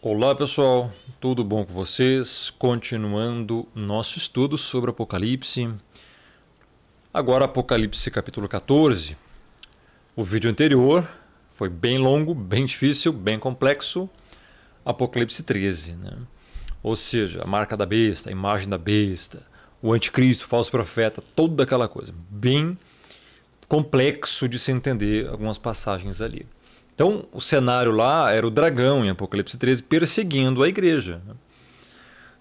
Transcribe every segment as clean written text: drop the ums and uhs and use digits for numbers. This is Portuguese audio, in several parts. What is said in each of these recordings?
Olá pessoal, tudo bom com vocês? Continuando nosso estudo sobre Apocalipse. Agora Apocalipse capítulo 14. O vídeo anterior foi bem longo, bem difícil, bem complexo. Apocalipse 13, né? Ou seja, a marca da besta, a imagem da besta, o anticristo, o falso profeta, toda aquela coisa. Bem complexo de se entender algumas passagens ali. Então, o cenário lá era o dragão em Apocalipse 13 perseguindo a igreja.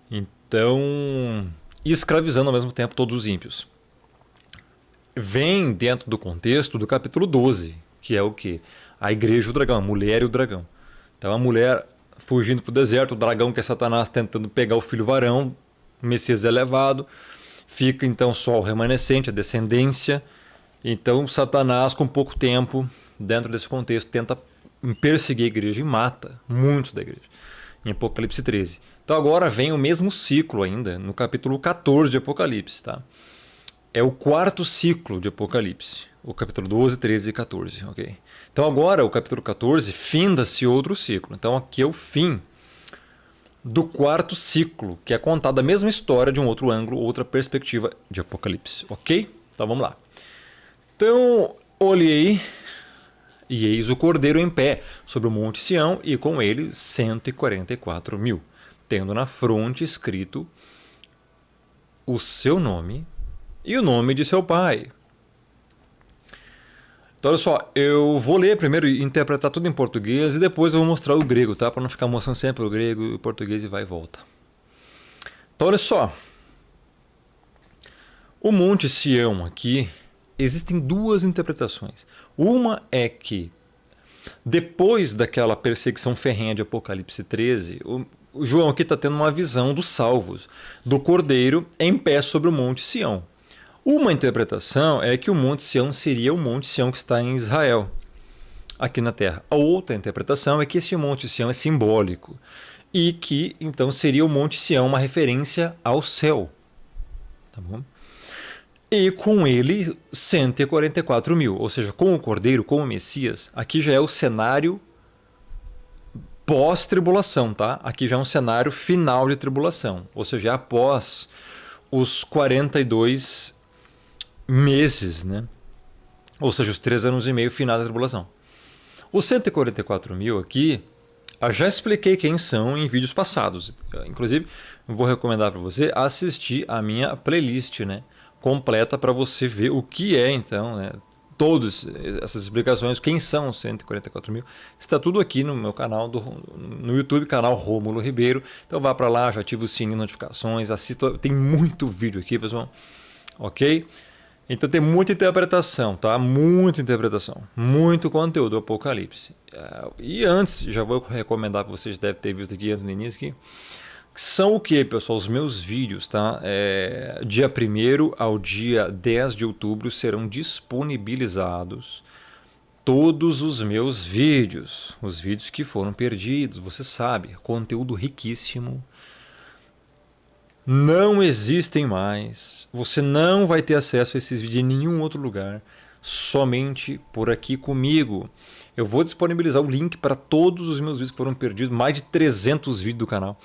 Então, e escravizando ao mesmo tempo todos os ímpios. Vem dentro do contexto do capítulo 12, que é o quê? A igreja e o dragão, a mulher e o dragão. Então, a mulher fugindo para o deserto, o dragão que é Satanás tentando pegar o filho varão, o Messias elevado, fica então só o remanescente, a descendência. Então, Satanás, com pouco tempo, dentro desse contexto, tenta perseguir a igreja e mata muitos da igreja, em Apocalipse 13. Então agora vem o mesmo ciclo ainda, no capítulo 14 de Apocalipse. Tá? É o quarto ciclo de Apocalipse, o capítulo 12, 13 e 14. Okay? Então agora, o capítulo 14, finda-se outro ciclo. Então aqui é o fim do quarto ciclo, que é contada a mesma história de um outro ângulo, outra perspectiva de Apocalipse. Ok? Então vamos lá. Então, olhei e eis o Cordeiro em pé sobre o monte Sião e com ele 144 mil, tendo na fronte escrito o seu nome e o nome de seu pai. Então olha só, eu vou ler primeiro e interpretar tudo em português e depois eu vou mostrar o grego, tá? Para não ficar mostrando sempre o grego e o português e vai e volta. Então olha só, o monte Sião aqui, existem duas interpretações. Uma é que, depois daquela perseguição ferrenha de Apocalipse 13, o João aqui está tendo uma visão dos salvos, do Cordeiro em pé sobre o Monte Sião. Uma interpretação é que o Monte Sião seria o Monte Sião que está em Israel, aqui na Terra. A outra interpretação é que esse Monte Sião é simbólico e que, então, seria o Monte Sião uma referência ao céu. Tá bom? E com ele 144 mil, ou seja, com o Cordeiro, com o Messias, aqui já é o cenário pós-tribulação, tá? Aqui já é um cenário final de tribulação, ou seja, após os 42 meses, né? Ou seja, os 3 anos e meio final da tribulação. Os 144 mil aqui, eu já expliquei quem são em vídeos passados. Inclusive, vou recomendar para você assistir a minha playlist, né? Completa para você ver o que é então, né? Todas essas explicações, quem são os 144 mil, está tudo aqui no meu canal, no YouTube, canal Rômulo Ribeiro. Então vá para lá, já ativa o sininho de notificações, assista, tem muito vídeo aqui, pessoal, ok? Então tem muita interpretação, tá? Muita interpretação, muito conteúdo do Apocalipse. E antes, já vou recomendar para vocês, devem ter visto aqui antes no início aqui, são o que, pessoal? Os meus vídeos, tá? Dia 1º ao dia 10 de outubro serão disponibilizados todos os meus vídeos. Os vídeos que foram perdidos, você sabe, conteúdo riquíssimo. Não existem mais. Você não vai ter acesso a esses vídeos em nenhum outro lugar. Somente por aqui comigo. Eu vou disponibilizar o link para todos os meus vídeos que foram perdidos. Mais de 300 vídeos do canal.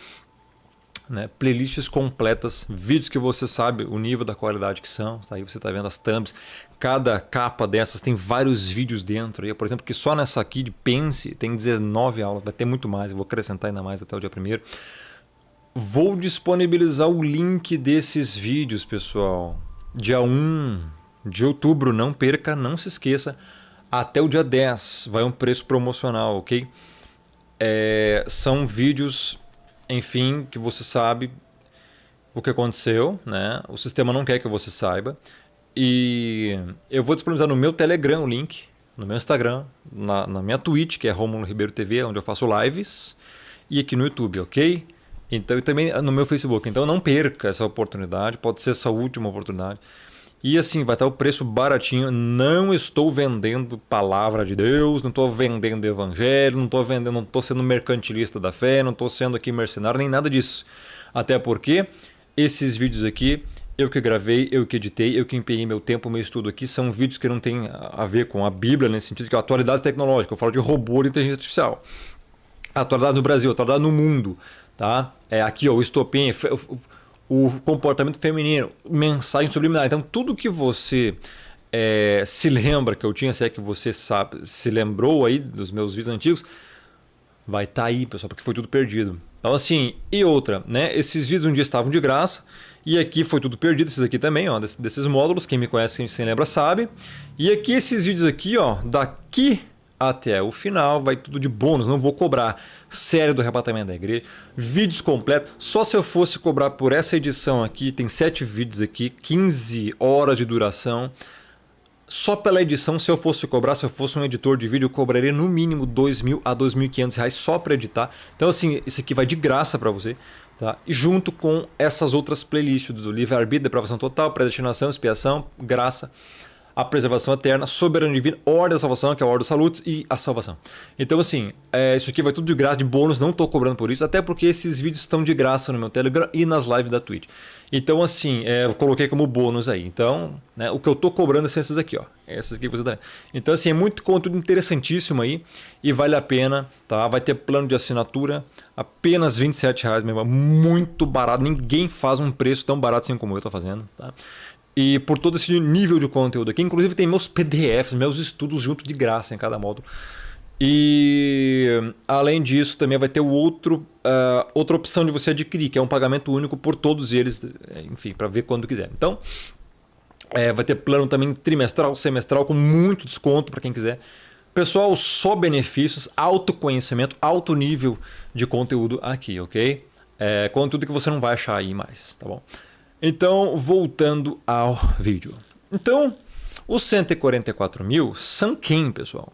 Né, playlists completas, vídeos que você sabe o nível da qualidade que são, aí você está vendo as thumbs, cada capa dessas tem vários vídeos dentro, aí, por exemplo, que só nessa aqui de Pense tem 19 aulas, vai ter muito mais, eu vou acrescentar ainda mais até o dia 1º. Vou disponibilizar o link desses vídeos, pessoal, dia 1 de outubro, não perca, não se esqueça, até o dia 10 vai um preço promocional, ok? São vídeos, enfim, que você sabe o que aconteceu, né? O sistema não quer que você saiba. E eu vou disponibilizar no meu Telegram o link, no meu Instagram, na minha Twitch, que é Rômulo Ribeiro TV, onde eu faço lives, e aqui no YouTube, ok? Então, e também no meu Facebook. Então não perca essa oportunidade, pode ser essa última oportunidade. E assim, vai estar o preço baratinho. Não estou vendendo palavra de Deus, não estou vendendo evangelho, não estou sendo mercantilista da fé, não estou sendo aqui mercenário, nem nada disso. Até porque esses vídeos aqui, eu que gravei, eu que editei, eu que empenhei meu tempo, meu estudo aqui, são vídeos que não tem a ver com a Bíblia, nesse sentido que é atualidade tecnológica. Eu falo de robô e inteligência artificial. atualidade no Brasil, atualidade no mundo, tá? Aqui, ó, o estopim, o comportamento feminino, mensagem subliminar. Então, tudo que você se lembra que eu tinha, se é que você sabe, se lembrou aí dos meus vídeos antigos, vai estar aí, pessoal, porque foi tudo perdido. Então, assim, e outra, né? Esses vídeos um dia estavam de graça e aqui foi tudo perdido, esses aqui também, ó, desses módulos. Quem me conhece, quem se lembra, sabe. E aqui esses vídeos aqui, ó, daqui até o final, vai tudo de bônus. Não vou cobrar série do arrebatamento da igreja, vídeos completos. Só se eu fosse cobrar por essa edição aqui, tem 7 vídeos aqui, 15 horas de duração. Só pela edição, se eu fosse cobrar, se eu fosse um editor de vídeo, eu cobraria no mínimo R$2.000 a R$2.500 só para editar. Então, assim, isso aqui vai de graça para você. Tá? E junto com essas outras playlists do livre-arbítrio, depravação total, predestinação, expiação, graça, a preservação eterna, soberania divina, ordem da salvação, que é a ordem dos salutos, e a salvação. Então, assim, isso aqui vai tudo de graça, de bônus, não estou cobrando por isso, até porque esses vídeos estão de graça no meu Telegram e nas lives da Twitch. Então, assim, eu coloquei como bônus aí. Então, né, o que eu estou cobrando são essas aqui, ó. Essas aqui que você tá vendo. Então, assim, é muito conteúdo interessantíssimo aí e vale a pena, tá? Vai ter plano de assinatura, apenas R$27 mesmo, muito barato. Ninguém faz um preço tão barato assim como eu estou fazendo, tá? E por todo esse nível de conteúdo aqui, inclusive tem meus PDFs, meus estudos junto de graça em cada módulo. E além disso, também vai ter outra opção de você adquirir, que é um pagamento único por todos eles, enfim, para ver quando quiser. Então, vai ter plano também trimestral, semestral, com muito desconto para quem quiser. Pessoal, só benefícios, autoconhecimento, alto nível de conteúdo aqui, ok? Conteúdo que você não vai achar aí mais, tá bom? Então, voltando ao vídeo. Então, os 144 mil são quem, pessoal?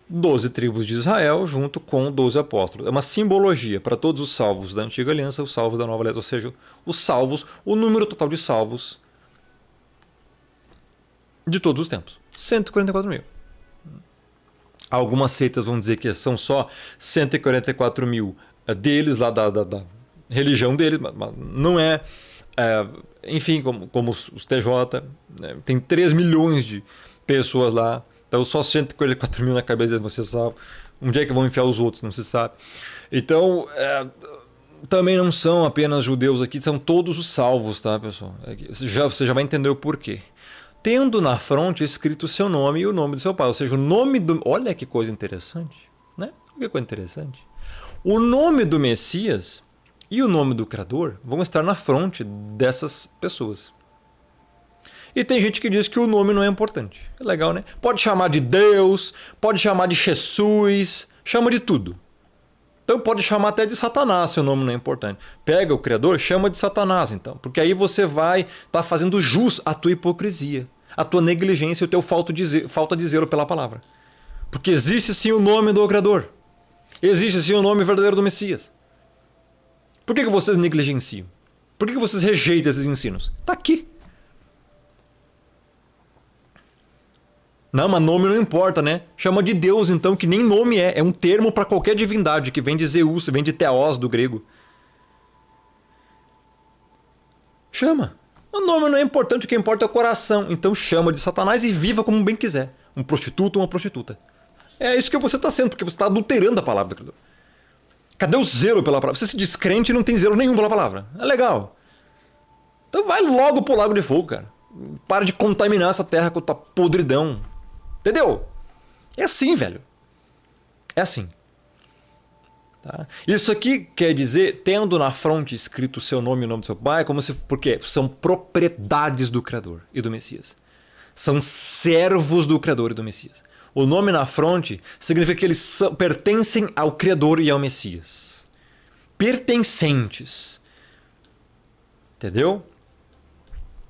12 tribos de Israel junto com 12 apóstolos. É uma simbologia para todos os salvos da antiga aliança, os salvos da nova aliança, ou seja, os salvos, o número total de salvos de todos os tempos. 144 mil. Algumas seitas vão dizer que são só 144 mil deles, lá da religião deles, mas não é. Enfim, como os TJ, né? Tem 3 milhões de pessoas lá. Então, só 144 mil na cabeça de você salvo. Onde é que vão enfiar os outros? Não se sabe. Então, também não são apenas judeus aqui, são todos os salvos, tá, pessoal? Você já vai entender o porquê. Tendo na fronte escrito o seu nome e o nome do seu pai. Ou seja, o nome do... Olha que coisa interessante, né? Que coisa interessante. O nome do Messias e o nome do Criador vão estar na fronte dessas pessoas. E tem gente que diz que o nome não é importante. É legal, né? Pode chamar de Deus, pode chamar de Jesus, chama de tudo. Então pode chamar até de Satanás se o nome não é importante. Pega o Criador, chama de Satanás então. Porque aí você vai estar fazendo jus à tua hipocrisia, à tua negligência e ao teu falta de zelo pela palavra. Porque existe sim o nome do Criador. Existe sim o nome verdadeiro do Messias. Por que vocês negligenciam? Por que vocês rejeitam esses ensinos? Está aqui. Não, mas nome não importa, né? Chama de Deus, então, que nem nome é. É um termo para qualquer divindade, que vem de Zeus, vem de Theos, do grego. Chama. O nome não é importante, o que importa é o coração. Então chama de Satanás e viva como bem quiser. Um prostituto ou uma prostituta. É isso que você está sendo, porque você está adulterando a palavra. Cadê o zelo pela palavra? Você se descrente e não tem zelo nenhum pela palavra. É legal. Então vai logo pro Lago de Fogo, cara. Para de contaminar essa terra com a tua podridão. Entendeu? É assim, velho. É assim. Tá? Isso aqui quer dizer, tendo na fronte escrito o seu nome e o nome do seu pai, como se... Porque são propriedades do Criador e do Messias. São servos do Criador e do Messias. O nome na fronte significa que eles pertencem ao Criador e ao Messias. Pertencentes. Entendeu?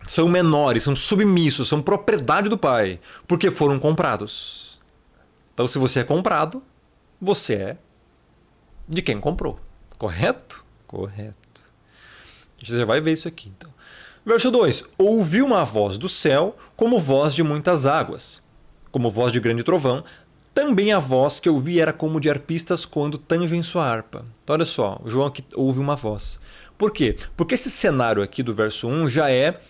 São menores, são submissos, são propriedade do Pai, porque foram comprados. Então, se você é comprado, você é de quem comprou. Correto? Correto. Você já vai ver isso aqui. Então. Verso 2. Ouvi uma voz do céu como voz de muitas águas, como voz de grande trovão. Também a voz que eu vi era como de arpistas quando tangem sua harpa. Então, olha só, João aqui ouve uma voz. Por quê? Porque esse cenário aqui do verso 1 já é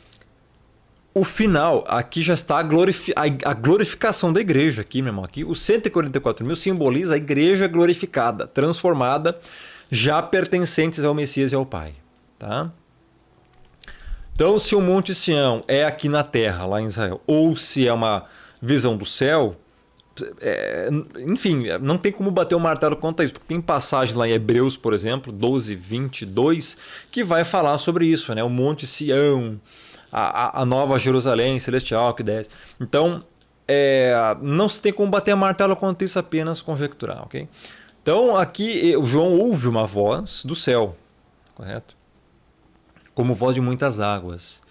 O final, aqui já está a glorificação da igreja, aqui, meu irmão. Aqui, os 144 mil simboliza a igreja glorificada, transformada, já pertencentes ao Messias e ao Pai. Tá? Então, se o Monte Sião é aqui na terra, lá em Israel, ou se é uma visão do céu, enfim, não tem como bater o martelo quanto a isso, porque tem passagem lá em Hebreus, por exemplo, 12, 22, que vai falar sobre isso, né? O Monte Sião, a nova Jerusalém celestial que desce. Então, não se tem como bater a martelo quanto a isso, apenas conjecturar, ok? Então, aqui, o João ouve uma voz do céu, correto? Como voz de muitas águas.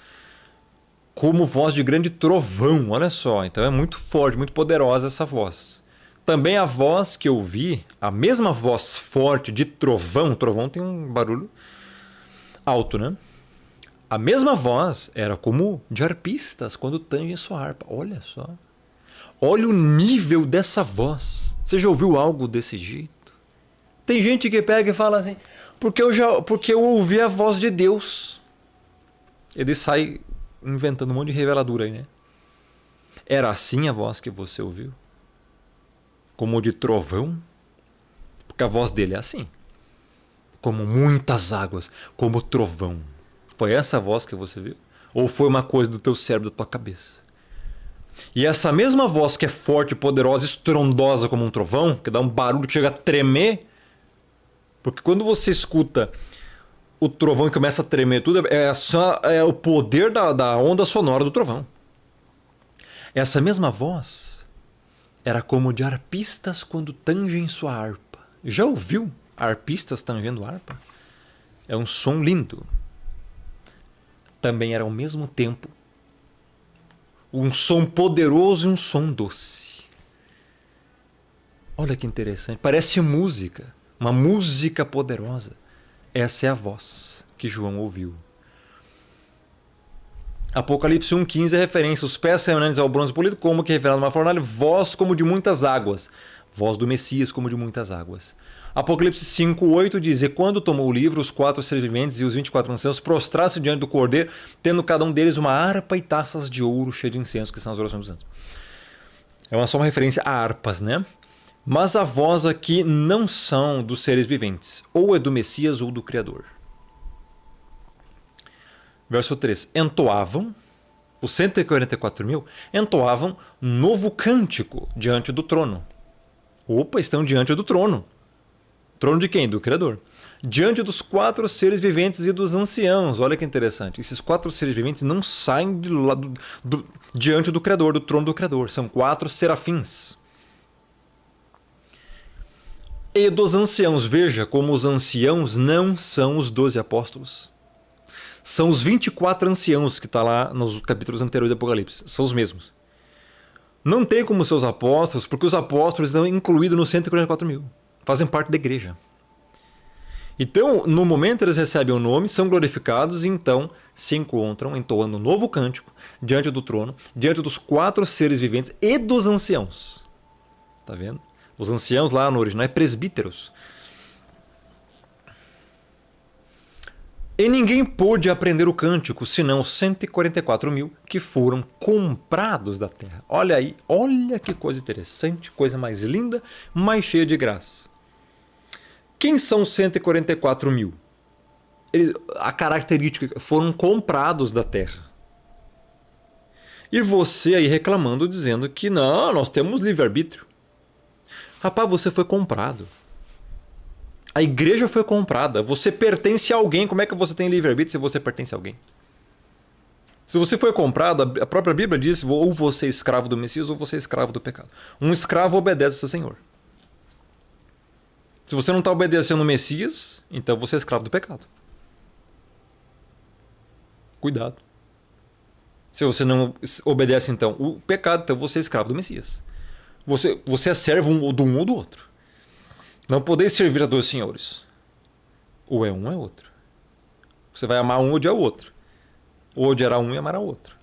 Como voz de grande trovão, olha só. Então é muito forte, muito poderosa essa voz. Também a voz que eu vi, a mesma voz forte de trovão, trovão tem um barulho alto, né? A mesma voz era como de arpistas quando tangem sua harpa. Olha só. Olha o nível dessa voz. Você já ouviu algo desse jeito? Tem gente que pega e fala assim, porque eu ouvi a voz de Deus. Ele sai inventando um monte de reveladura aí, né? Era assim a voz que você ouviu? Como de trovão? Porque a voz dele é assim. Como muitas águas, como trovão. Foi essa a voz que você viu? Ou foi uma coisa do teu cérebro, da tua cabeça? E essa mesma voz que é forte, poderosa, estrondosa como um trovão, que dá um barulho que chega a tremer, porque quando você escuta o trovão e começa a tremer tudo, é o poder da onda sonora do trovão. Essa mesma voz era como de arpistas quando tangem sua harpa. Já ouviu arpistas tangendo harpa? É um som lindo. Também era ao mesmo tempo um som poderoso e um som doce. Olha que interessante. Parece música. Uma música poderosa. Essa é a voz que João ouviu. Apocalipse 1,15 é referência. Os pés semelhantes ao bronze polido, como que revelado numa fornalha, voz como de muitas águas. Voz do Messias como de muitas águas. Apocalipse 5,8 diz: E quando tomou o livro, os 4 seres viventes e os 24 anciãos prostraram-se diante do Cordeiro, tendo cada um deles uma harpa e taças de ouro cheias de incenso, que são as orações dos santos. É só uma referência a harpas, né? Mas a voz aqui não são dos seres viventes. Ou é do Messias ou do Criador. Verso 3. Entoavam, os 144 mil, entoavam novo cântico diante do trono. Opa, estão diante do trono. Trono de quem? Do Criador. Diante dos 4 seres viventes e dos anciãos. Olha que interessante. Esses 4 seres viventes não saem diante do Criador, do trono do Criador. São 4 serafins. E dos anciãos, veja como os anciãos não são os 12 apóstolos. São os 24 anciãos que está lá nos capítulos anteriores do Apocalipse. São os mesmos. Não tem como ser os apóstolos, porque os apóstolos estão incluídos nos 144 mil. Fazem parte da igreja. Então, no momento eles recebem o nome, são glorificados e então se encontram entoando um novo cântico diante do trono, diante dos 4 seres viventes e dos anciãos. Tá vendo? Os anciãos lá no original é presbíteros. E ninguém pôde aprender o cântico, senão os 144 mil que foram comprados da terra. Olha aí, olha que coisa interessante, coisa mais linda, mais cheia de graça. Quem são os 144 mil? A característica, foram comprados da terra. E você aí reclamando, dizendo que não, nós temos livre-arbítrio. Rapaz, você foi comprado. A igreja foi comprada. Você pertence a alguém. Como é que você tem livre-arbítrio se você pertence a alguém? Se você foi comprado, a própria Bíblia diz: ou você é escravo do Messias ou você é escravo do pecado. Um escravo obedece ao seu senhor. Se você não está obedecendo o Messias, então você é escravo do pecado. Cuidado. Se você não obedece, então, o pecado, então você é escravo do Messias. Você é servo do um ou do outro. Não podeis servir a 2 senhores. Ou é um ou é outro. Você vai amar um ou odiar o outro. Ou odiará um e amará o outro.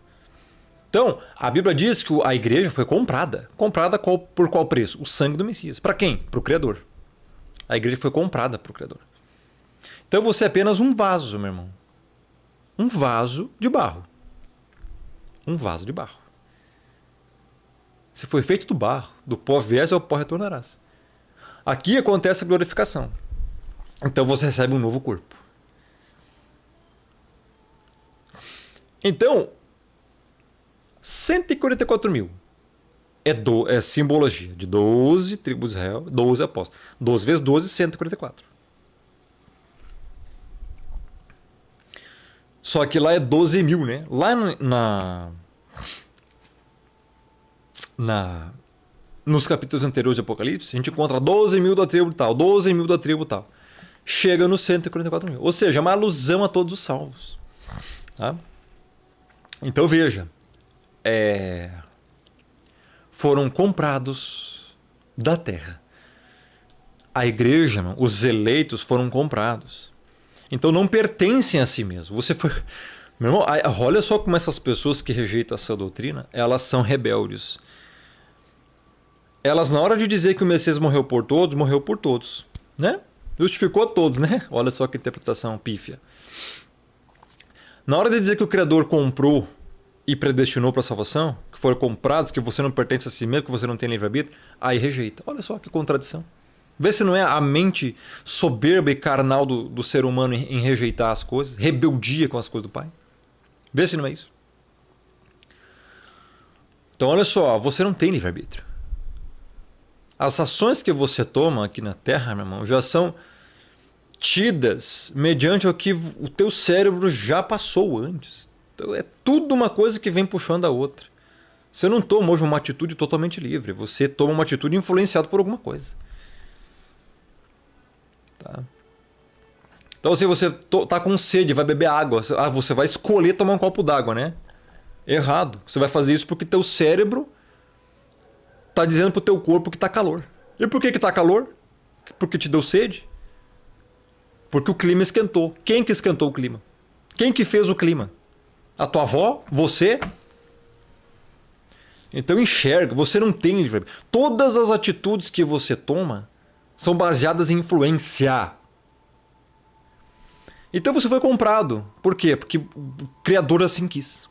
Então, a Bíblia diz que a igreja foi comprada. Comprada por qual preço? O sangue do Messias. Para quem? Para o Criador. A igreja foi comprada para o Criador. Então você é apenas um vaso, meu irmão. Um vaso de barro. um vaso de barro. Se foi feito do barro, do pó viés ao pó retornarás. Aqui acontece a glorificação. Então você recebe um novo corpo. Então, 144 mil é simbologia de 12 tribos de Israel, 12 apóstolos. 12 vezes 12, 144. Só que lá é 12 mil, né? Lá nos capítulos anteriores de Apocalipse, a gente encontra 12 mil da tribo tal, 12 mil da tribo tal. Chega nos 144 mil. Ou seja, é uma alusão a todos os salvos. Tá? Então veja, foram comprados da terra. A igreja, os eleitos foram comprados. Então não pertencem a si mesmo. Você foi... Meu irmão, olha só como essas pessoas que rejeitam essa doutrina, elas são rebeldes. Elas, na hora de dizer que o Messias morreu por todos, né? Justificou todos, né? Olha só que interpretação pífia. Na hora de dizer que o Criador comprou e predestinou para a salvação, que foram comprados, que você não pertence a si mesmo, que você não tem livre-arbítrio, aí rejeita. Olha só que contradição. Vê se não é a mente soberba e carnal do ser humano em rejeitar as coisas, rebeldia com as coisas do Pai. Vê se não é isso. Então olha só, você não tem livre-arbítrio. As ações que você toma aqui na Terra, meu irmão, já são tidas mediante o que o teu cérebro já passou antes. Então é tudo uma coisa que vem puxando a outra. Você não toma hoje uma atitude totalmente livre. Você toma uma atitude influenciada por alguma coisa. Tá? Então se você tá com sede, vai beber água, você vai escolher tomar um copo d'água, né? Errado. Você vai fazer isso porque teu cérebro tá dizendo pro teu corpo que tá calor. E por que tá calor? Porque te deu sede? Porque o clima esquentou. Quem que esquentou o clima? Quem que fez o clima? A tua avó? Você? Então enxerga, você não tem livre. Todas as atitudes que você toma são baseadas em influência. Então você foi comprado. Por quê? Porque o Criador assim quis.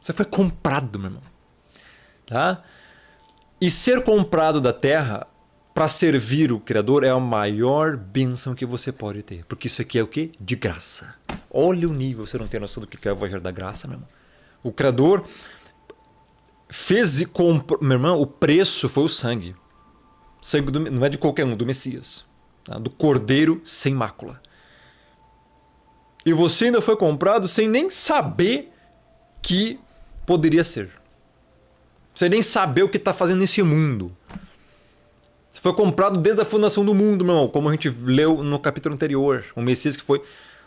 Você foi comprado, meu irmão. Tá? E ser comprado da terra para servir o Criador é a maior bênção que você pode ter. Porque isso aqui é o quê? De graça. Olha o nível, você não tem noção do que é o Evangelho da Graça, meu irmão. O Criador fez e comprou. Meu irmão, o preço foi o sangue. Sangue não é de qualquer um, do Messias. Tá? Do Cordeiro sem mácula. E você ainda foi comprado sem nem saber que poderia ser. Sem nem saber o que está fazendo nesse mundo. Você foi comprado desde a fundação do mundo, meu irmão. Como a gente leu no capítulo anterior. O Messias que foi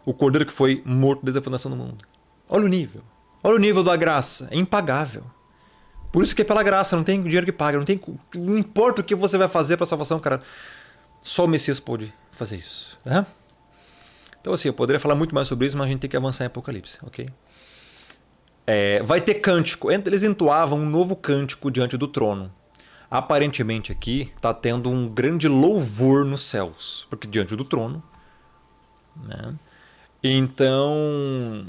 o Cordeiro que foi morto desde a fundação do mundo. Olha o nível. Olha o nível da graça. É impagável. Por isso que é pela graça. Não tem dinheiro que paga. Não importa o que você vai fazer para a salvação, cara. Só o Messias pode fazer isso. Né? Então assim, eu poderia falar muito mais sobre isso, mas a gente tem que avançar em Apocalipse. Ok? Vai ter cântico. Eles entoavam um novo cântico diante do trono. Aparentemente aqui está tendo um grande louvor nos céus. Porque diante do trono. Né? Então,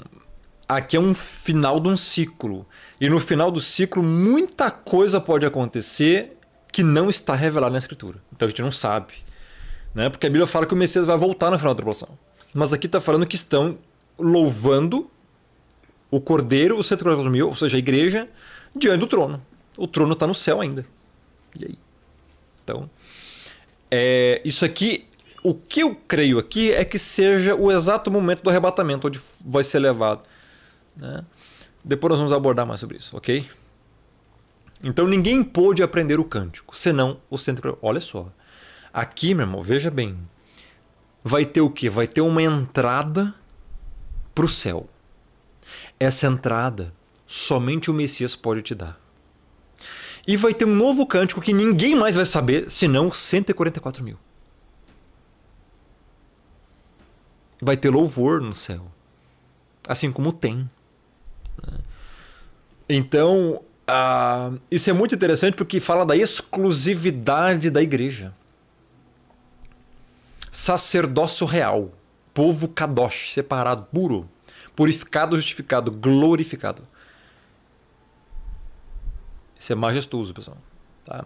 aqui é um final de um ciclo. E no final do ciclo, muita coisa pode acontecer que não está revelada na Escritura. Então a gente não sabe. Né? Porque a Bíblia fala que o Messias vai voltar no final da tribulação. Mas aqui está falando que estão louvando o Cordeiro, os 144 mil, ou seja, a igreja, diante do trono. O trono está no céu ainda. E aí? Então, isso aqui, o que eu creio aqui é que seja o exato momento do arrebatamento, onde vai ser levado. Né? Depois nós vamos abordar mais sobre isso, ok? Então ninguém pôde aprender o cântico, senão o 144. Olha só. Aqui, meu irmão, veja bem. Vai ter o quê? Vai ter uma entrada para o céu. Essa entrada somente o Messias pode te dar. E vai ter um novo cântico que ninguém mais vai saber, senão 144 mil. Vai ter louvor no céu. Assim como tem. Então, isso é muito interessante porque fala da exclusividade da igreja. Sacerdócio real. Povo kadosh, separado, puro. Purificado, justificado, glorificado. Isso é majestoso, pessoal. Tá?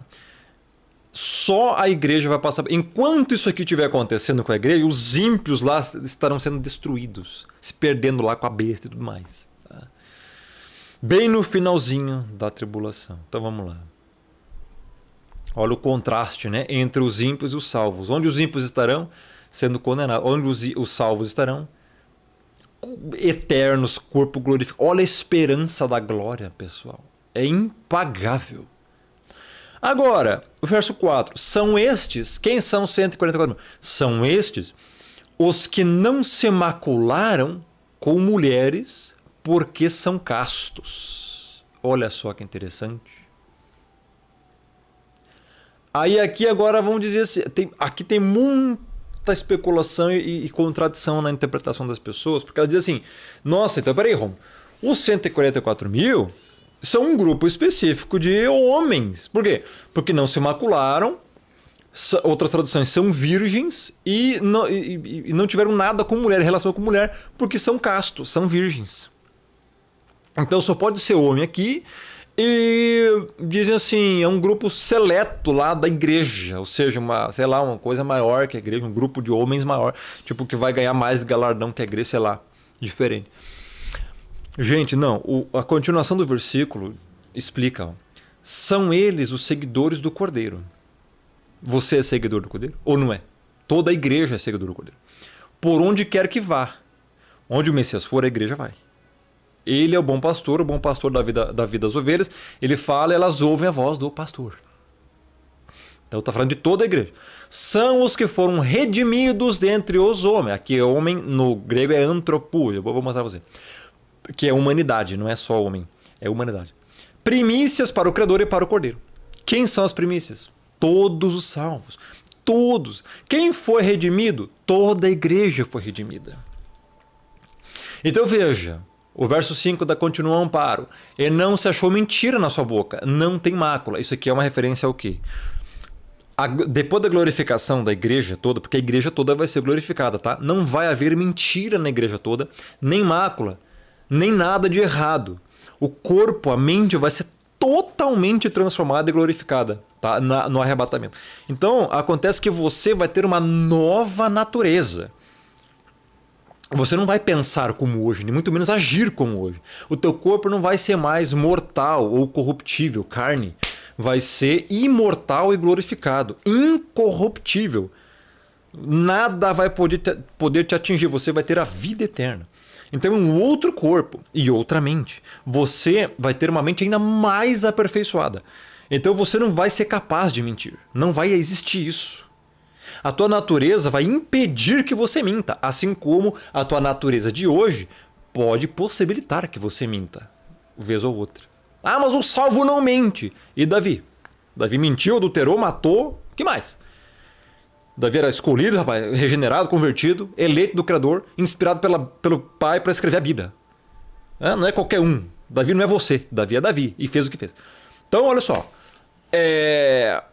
Só a igreja vai passar. Enquanto isso aqui estiver acontecendo com a igreja, os ímpios lá estarão sendo destruídos, se perdendo lá com a besta e tudo mais. Tá? Bem no finalzinho da tribulação. Então vamos lá. Olha o contraste, né, entre os ímpios e os salvos. Onde os ímpios estarão? Sendo condenados. Onde os salvos estarão? Eternos, corpo glorificado. Olha a esperança da glória, pessoal. É impagável. Agora, o verso 4. São estes, quem são 144 mil? São estes os que não se macularam com mulheres porque são castos. Olha só que interessante. Aí aqui agora vamos dizer assim, aqui tem muita especulação e contradição na interpretação das pessoas, porque ela diz assim, nossa, então peraí, Rom, os 144 mil são um grupo específico de homens. Por quê? Porque não se macularam, outras traduções são virgens e não tiveram nada com mulher, relação com mulher, porque são castos, são virgens. Então só pode ser homem aqui. E dizem assim, é um grupo seleto lá da igreja, ou seja, uma coisa maior que a igreja, um grupo de homens maior, tipo que vai ganhar mais galardão que a igreja, sei lá, diferente. Gente, não, a continuação do versículo explica, ó, são eles os seguidores do Cordeiro. Você é seguidor do Cordeiro? Ou não é? Toda a igreja é seguidor do Cordeiro. Por onde quer que vá, onde o Messias for, a igreja vai. Ele é o bom pastor da vida das ovelhas. Ele fala, elas ouvem a voz do pastor. Então está falando de toda a igreja. São os que foram redimidos dentre os homens. Aqui homem no grego é antropo. Eu vou mostrar para você. Que é humanidade, não é só homem. É humanidade. Primícias para o Criador e para o Cordeiro. Quem são as primícias? Todos os salvos. Todos. Quem foi redimido? Toda a igreja foi redimida. Então veja. O verso 5 continua o amparo. E não se achou mentira na sua boca. Não tem mácula. Isso aqui é uma referência ao quê? Depois da glorificação da igreja toda, porque a igreja toda vai ser glorificada, tá? Não vai haver mentira na igreja toda, nem mácula, nem nada de errado. O corpo, a mente vai ser totalmente transformada e glorificada, tá? No arrebatamento. Então, acontece que você vai ter uma nova natureza. Você não vai pensar como hoje, nem muito menos agir como hoje. O teu corpo não vai ser mais mortal ou corruptível, carne. Vai ser imortal e glorificado, incorruptível. Nada vai poder te atingir, você vai ter a vida eterna. Então, um outro corpo e outra mente. Você vai ter uma mente ainda mais aperfeiçoada. Então, você não vai ser capaz de mentir. Não vai existir isso. A tua natureza vai impedir que você minta, assim como a tua natureza de hoje pode possibilitar que você minta, vez ou outra. Ah, mas o salvo não mente. E Davi? Davi mentiu, adulterou, matou, o que mais? Davi era escolhido, rapaz, regenerado, convertido, eleito do Criador, inspirado pelo Pai para escrever a Bíblia. Não é qualquer um. Davi não é você, Davi é Davi e fez o que fez. Então, olha só.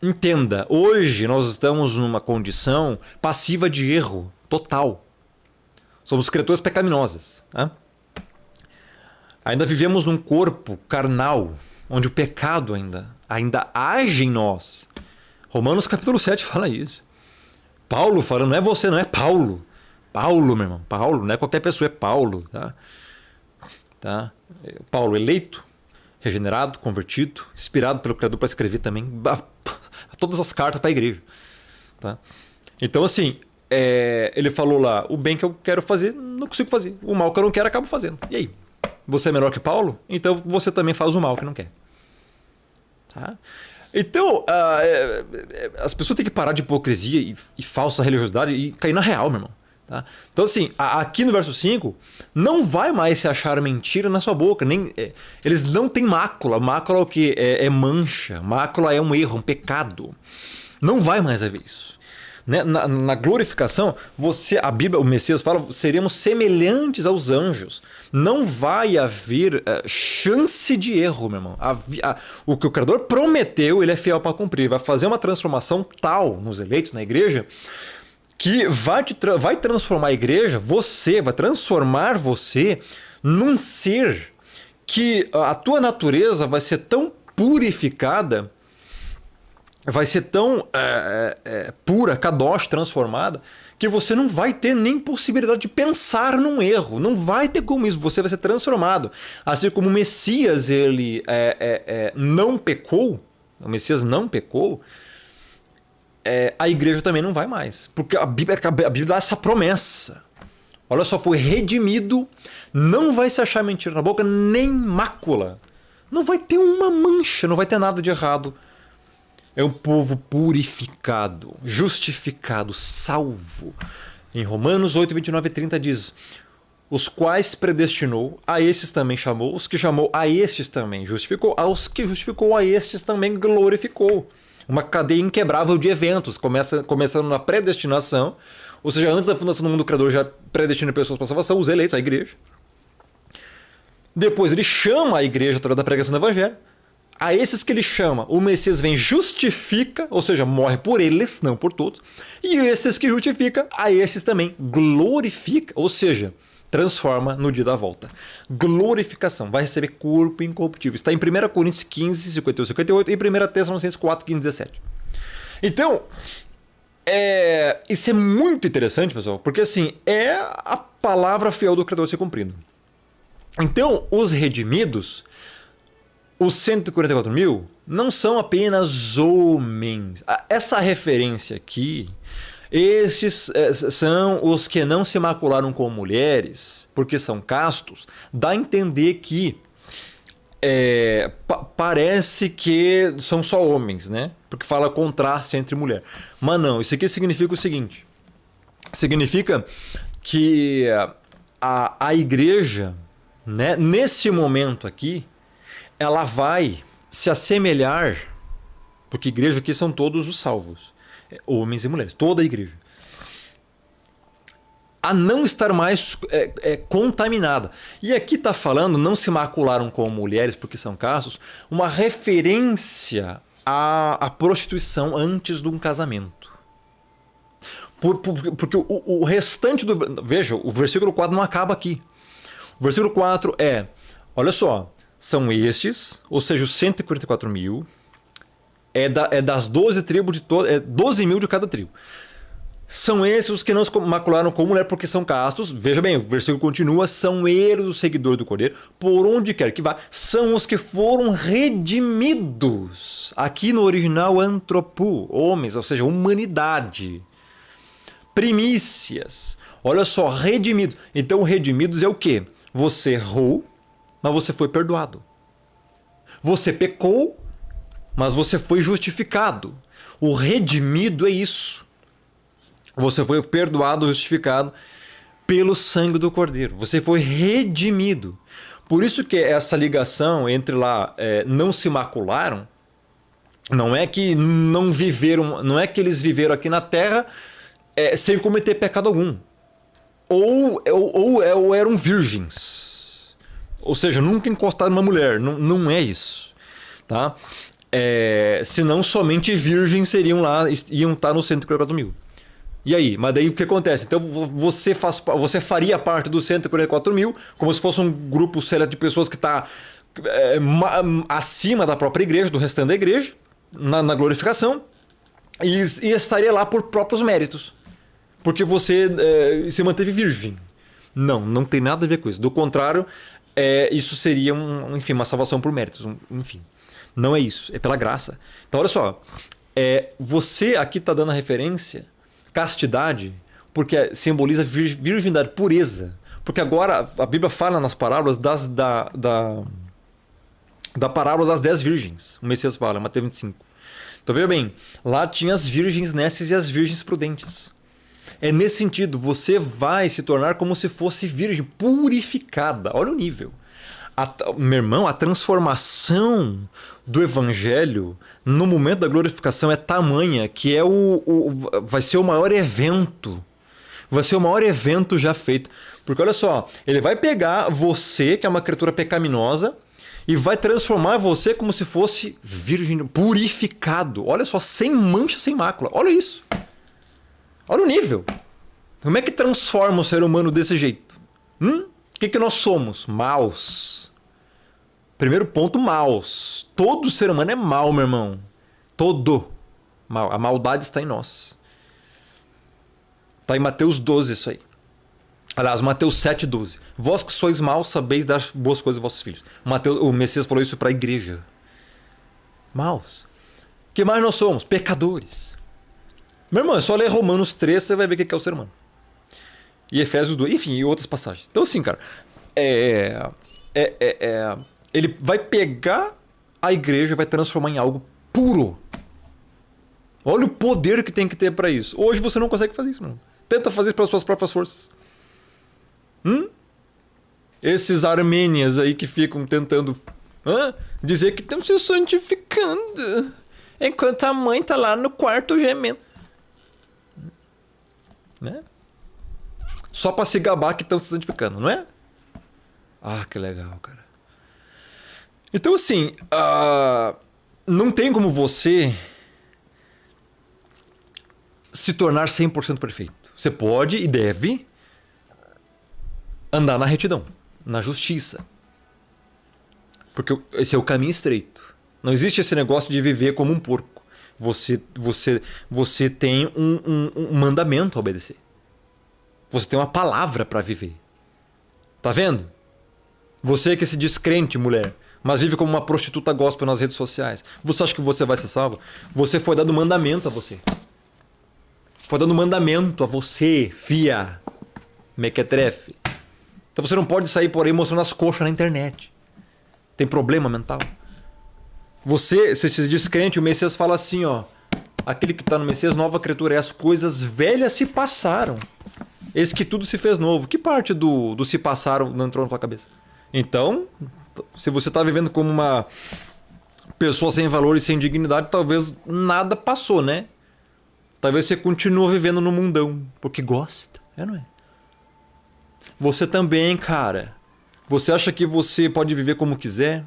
Entenda, hoje nós estamos numa condição passiva de erro total. Somos criaturas pecaminosas. Né? Ainda vivemos num corpo carnal, onde o pecado ainda age em nós. Romanos capítulo 7 fala isso. Paulo fala, não é você, não é Paulo. Paulo, meu irmão. Paulo, não é qualquer pessoa, é Paulo. Tá? Paulo eleito, regenerado, convertido, inspirado pelo Criador para escrever também todas as cartas para a igreja. Tá? Então, assim, ele falou lá, o bem que eu quero fazer, não consigo fazer. O mal que eu não quero, acabo fazendo. E aí? Você é melhor que Paulo? Então você também faz o mal que não quer. Tá? Então, as pessoas têm que parar de hipocrisia e falsa religiosidade e cair na real, meu irmão. Tá? Então, assim, aqui no verso 5, não vai mais se achar mentira na sua boca. Eles não têm mácula. Mácula é o quê? É mancha. Mácula é um erro, um pecado. Não vai mais haver isso. Né? Na glorificação, a Bíblia, o Messias fala, seremos semelhantes aos anjos. Não vai haver chance de erro, meu irmão. O que o Criador prometeu, ele é fiel para cumprir. Vai fazer uma transformação tal nos eleitos, na igreja, que vai transformar a igreja, vai transformar você num ser que a tua natureza vai ser tão purificada, vai ser tão pura, kadosh, transformada, que você não vai ter nem possibilidade de pensar num erro. Não vai ter como isso. Você vai ser transformado. Assim como o Messias ele não pecou, o Messias não pecou, a igreja também não vai mais. Porque a Bíblia dá essa promessa. Olha só, foi redimido, não vai se achar mentira na boca, nem mácula. Não vai ter uma mancha, não vai ter nada de errado. É um povo purificado, justificado, salvo. Em Romanos 8, 29 e 30 diz: os quais predestinou, a estes também chamou, os que chamou, a estes também justificou, aos que justificou, a estes também glorificou. Uma cadeia inquebrável de eventos, começando na predestinação, ou seja, antes da fundação do mundo, o Criador já predestina pessoas para a salvação, os eleitos, a igreja. Depois ele chama a igreja através da pregação do evangelho. A esses que ele chama, o Messias vem, justifica, ou seja, morre por eles, não por todos. E esses que justifica, a esses também glorifica, ou seja, transforma no dia da volta. Glorificação, vai receber corpo incorruptível. Está em 1 Coríntios 15, 51 e 58 e 1 Tessalonicenses 4, 15 e 17. Então, isso é muito interessante, pessoal, porque assim, é a palavra fiel do Criador ser cumprido. Então, os redimidos, os 144 mil, não são apenas homens. Essa referência aqui, estes são os que não se macularam com mulheres, porque são castos, dá a entender que parece que são só homens, né? Porque fala contraste entre mulher. Mas não, isso aqui significa o seguinte: significa que a igreja, né, nesse momento aqui, ela vai se assemelhar, porque igreja aqui são todos os salvos, homens e mulheres, toda a igreja, a não estar mais contaminada. E aqui está falando, não se macularam com mulheres porque são castos, uma referência à prostituição antes de um casamento. Porque o restante do... Veja, o versículo 4 não acaba aqui. O versículo 4 olha só, são estes, ou seja, os 144 mil, das 12 tribos de todas, 12 mil de cada tribo. São esses os que não se macularam com mulher porque são castos. Veja bem, o versículo continua: são eles os seguidores do Cordeiro, por onde quer que vá. São os que foram redimidos. Aqui no original, antropo, homens, ou seja, humanidade. Primícias. Olha só, redimido. Então, redimidos é o quê? Você errou, mas você foi perdoado. Você pecou, mas você foi justificado. O redimido é isso. Você foi perdoado, justificado pelo sangue do Cordeiro. Você foi redimido. Por isso que essa ligação entre lá não se macularam, não é que não viveram, não é que eles viveram aqui na terra sem cometer pecado algum. Ou eram virgens. Ou seja, nunca encostaram numa mulher. Não é isso. Tá? Senão somente virgens iam estar no 144 mil. E aí? Mas daí o que acontece? Então você faria parte dos 144 mil, como se fosse um grupo seleto de pessoas que está acima da própria igreja, do restante da igreja, na glorificação, e estaria lá por próprios méritos. Porque você se manteve virgem. Não tem nada a ver com isso. Do contrário, isso seria uma salvação por méritos. Enfim, não é isso. É pela graça. Então, olha só. Você aqui está dando a referência, castidade, porque simboliza virgindade, pureza. Porque agora a Bíblia fala nas parábolas da parábola das 10 virgens. O Messias fala, Mateus 25. Então, veja bem, lá tinha as virgens nécias e as virgens prudentes. É nesse sentido, você vai se tornar como se fosse virgem, purificada. Olha o nível. Meu irmão, a transformação do evangelho no momento da glorificação é tamanha que vai ser o maior evento. Vai ser o maior evento já feito. Porque olha só, ele vai pegar você, que é uma criatura pecaminosa, e vai transformar você como se fosse virgem, purificado. Olha só, sem mancha, sem mácula. Olha isso. Olha o nível. Como é que transforma o ser humano desse jeito? O que nós somos? Maus. Primeiro ponto, maus. Todo ser humano é mau, meu irmão. Todo. Mal. A maldade está em nós. Está em Mateus 12 isso aí. Aliás, Mateus 7,12. Vós que sois maus, sabeis dar boas coisas aos vossos filhos. O Messias falou isso para a igreja. Maus. O que mais nós somos? Pecadores. Meu irmão, é só ler Romanos 3, você vai ver o que é o ser humano. E Efésios 2, enfim, e outras passagens. Então assim, cara, ele vai pegar a igreja e vai transformar em algo puro. Olha o poder que tem que ter para isso. Hoje você não consegue fazer isso, não. Tenta fazer isso pelas suas próprias forças. Esses armênias aí que ficam tentando dizer que estão se santificando enquanto a mãe tá lá no quarto gemendo. Né? Só para se gabar que estão se santificando, não é? Ah, que legal, cara. Então assim, não tem como você se tornar 100% perfeito. Você pode e deve andar na retidão, na justiça. Porque esse é o caminho estreito. Não existe esse negócio de viver como um porco. Você tem um mandamento a obedecer. Você tem uma palavra para viver. Tá vendo? Você que se diz crente, mulher, mas vive como uma prostituta gospel nas redes sociais. Você acha que você vai ser salvo? Você foi dado mandamento a você. Foi dando mandamento a você, fia. Mequetrefe. Então você não pode sair por aí mostrando as coxas na internet. Tem problema mental. Você se diz crente, o Messias fala assim, ó. Aquele que está no Messias, nova criatura, as coisas velhas se passaram. Eis que tudo se fez novo. Que parte do se passaram não entrou na tua cabeça? Então, se você está vivendo como uma pessoa sem valor e sem dignidade, talvez nada passou, né? Talvez você continue vivendo no mundão, porque gosta, não é? Você também, cara. Você acha que você pode viver como quiser?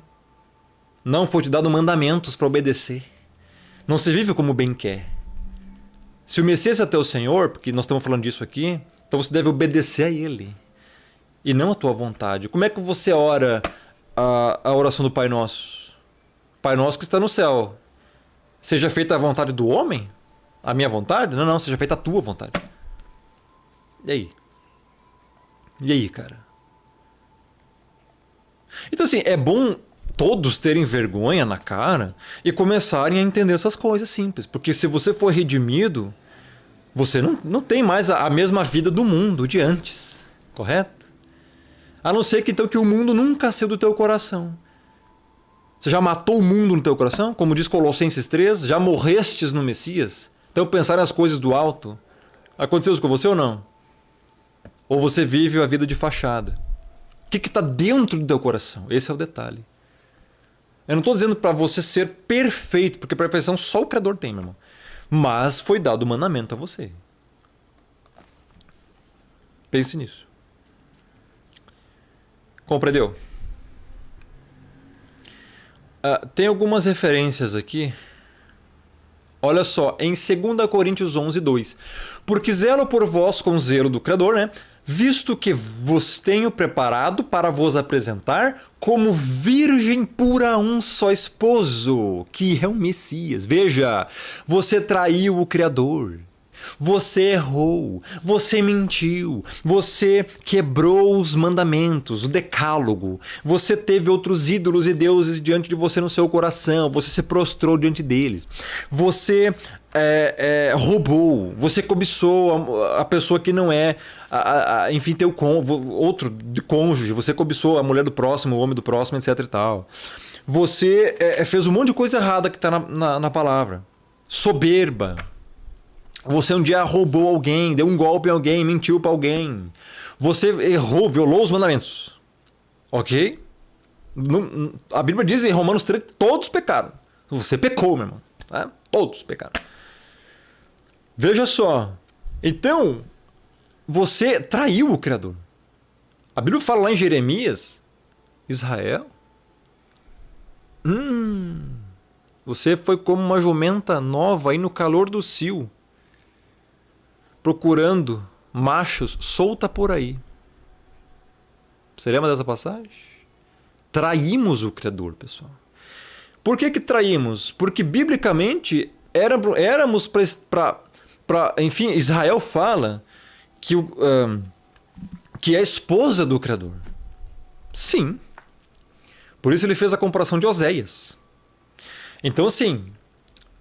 Não foi te dado mandamentos para obedecer. Não se vive como bem quer. Se o Messias é teu Senhor, porque nós estamos falando disso aqui, então você deve obedecer a Ele. E não a tua vontade. Como é que você ora a oração do Pai Nosso? Pai Nosso que está no céu. Seja feita a vontade do homem? A minha vontade? Não, seja feita a tua vontade. E aí? E aí, cara? Então assim, é bom todos terem vergonha na cara e começarem a entender essas coisas simples. Porque se você for redimido, você não tem mais a mesma vida do mundo de antes. Correto? A não ser que então que o mundo nunca saiu do teu coração. Você já matou o mundo no teu coração? Como diz Colossenses 3, já morrestes no Messias? Então pensar nas coisas do alto. Aconteceu isso com você ou não? Ou você vive a vida de fachada? O que está dentro do teu coração? Esse é o detalhe. Eu não estou dizendo para você ser perfeito, porque perfeição só o Criador tem, meu irmão. Mas foi dado o mandamento a você. Pense nisso. Compreendeu? Tem algumas referências aqui. Olha só, em 2 Coríntios 11, 2. Porque zelo por vós com zelo do Criador, né? Visto que vos tenho preparado para vos apresentar como virgem pura a um só esposo, que é o Messias. Veja, você traiu o Criador. Você errou, você mentiu, você quebrou os mandamentos, o decálogo, você teve outros ídolos e deuses diante de você no seu coração, você se prostrou diante deles, você roubou, você cobiçou a pessoa que não é, enfim, teu outro de cônjuge, você cobiçou a mulher do próximo, o homem do próximo, etc e tal. Você fez um monte de coisa errada que está na palavra. Soberba. Você um dia roubou alguém, deu um golpe em alguém, mentiu para alguém. Você errou, violou os mandamentos. Ok? A Bíblia diz em Romanos 3, todos pecaram. Você pecou, meu irmão. Tá? Todos pecaram. Veja só. Então, você traiu o Criador. A Bíblia fala lá em Jeremias, Israel, você foi como uma jumenta nova aí no calor do cio, procurando machos solta por aí. Você lembra dessa passagem? traímos o Criador, pessoal. Por que traímos? Porque, biblicamente, éramos enfim, Israel fala que, que é a esposa do Criador. Sim. Por isso ele fez a comparação de Oséias. Então, assim,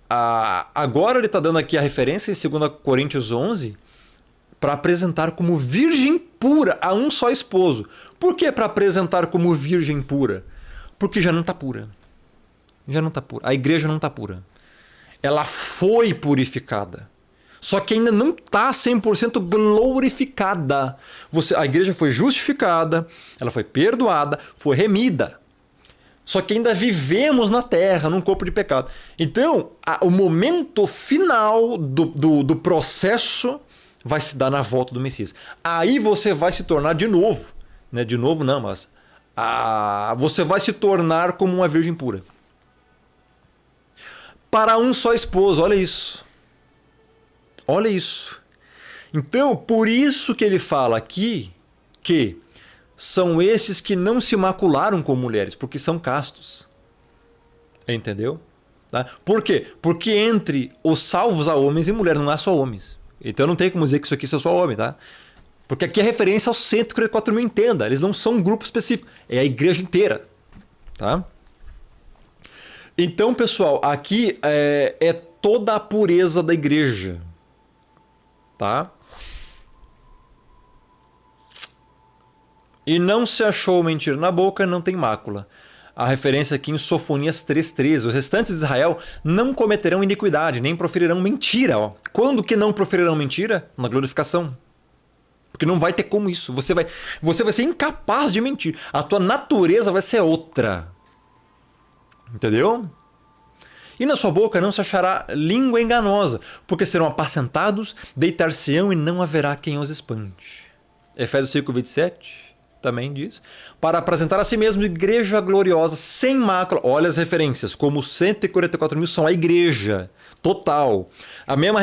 agora ele está dando aqui a referência em 2 Coríntios 11 para apresentar como virgem pura a um só esposo. Por que para apresentar como virgem pura? Porque já não está pura. Já não está pura. A igreja não está pura. Ela foi purificada. Só que ainda não está 100% glorificada. A igreja foi justificada, ela foi perdoada, foi remida. Só que ainda vivemos na terra, num corpo de pecado. Então, o momento final do processo vai se dar na volta do Messias. Aí você vai se tornar de novo. Né? De novo não, mas você vai se tornar como uma virgem pura. Para um só esposo, olha isso. Olha isso. Então, por isso que ele fala aqui que são estes que não se macularam com mulheres, porque são castos. Entendeu? Tá? Por quê? Porque entre os salvos há homens e mulheres, não há só homens. Então não tem como dizer que isso aqui é só homem, tá? Porque aqui é referência aos 144 mil, entenda. Eles não são um grupo específico, é a igreja inteira. Tá? Então, pessoal, aqui é toda a pureza da igreja. Tá? E não se achou mentira na boca, não tem mácula. A referência aqui em Sofonias 3,13. Os restantes de Israel não cometerão iniquidade, nem proferirão mentira. Ó. Quando que não proferirão mentira? Na glorificação. Porque não vai ter como isso. Você vai ser incapaz de mentir. A tua natureza vai ser outra. Entendeu? E na sua boca não se achará língua enganosa, porque serão apacentados, deitar-se-ão e não haverá quem os espante. Efésios 5:27 também diz. Para apresentar a si mesmo igreja gloriosa, sem mácula. Olha as referências, como 144 mil são a igreja total. A mesma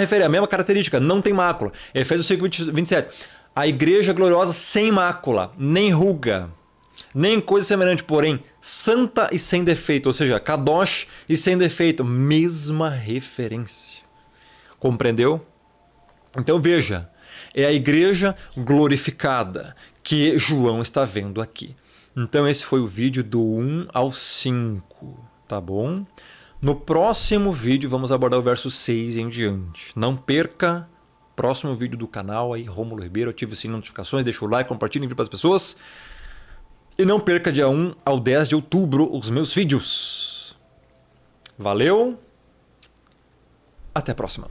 característica, não tem mácula. Efésios 5:27. A igreja gloriosa sem mácula, nem ruga, nem coisa semelhante, porém santa e sem defeito, ou seja, kadosh e sem defeito, mesma referência. Compreendeu? Então veja, é a igreja glorificada que João está vendo aqui. Então esse foi o vídeo do 1 ao 5, tá bom? No próximo vídeo vamos abordar o verso 6 em diante. Não perca o próximo vídeo do canal aí, Rômulo Ribeiro, ative o sininho de notificações, deixa o like, compartilhe, envie para as pessoas. E não perca dia 1 ao 10 de outubro os meus vídeos. Valeu! Até a próxima.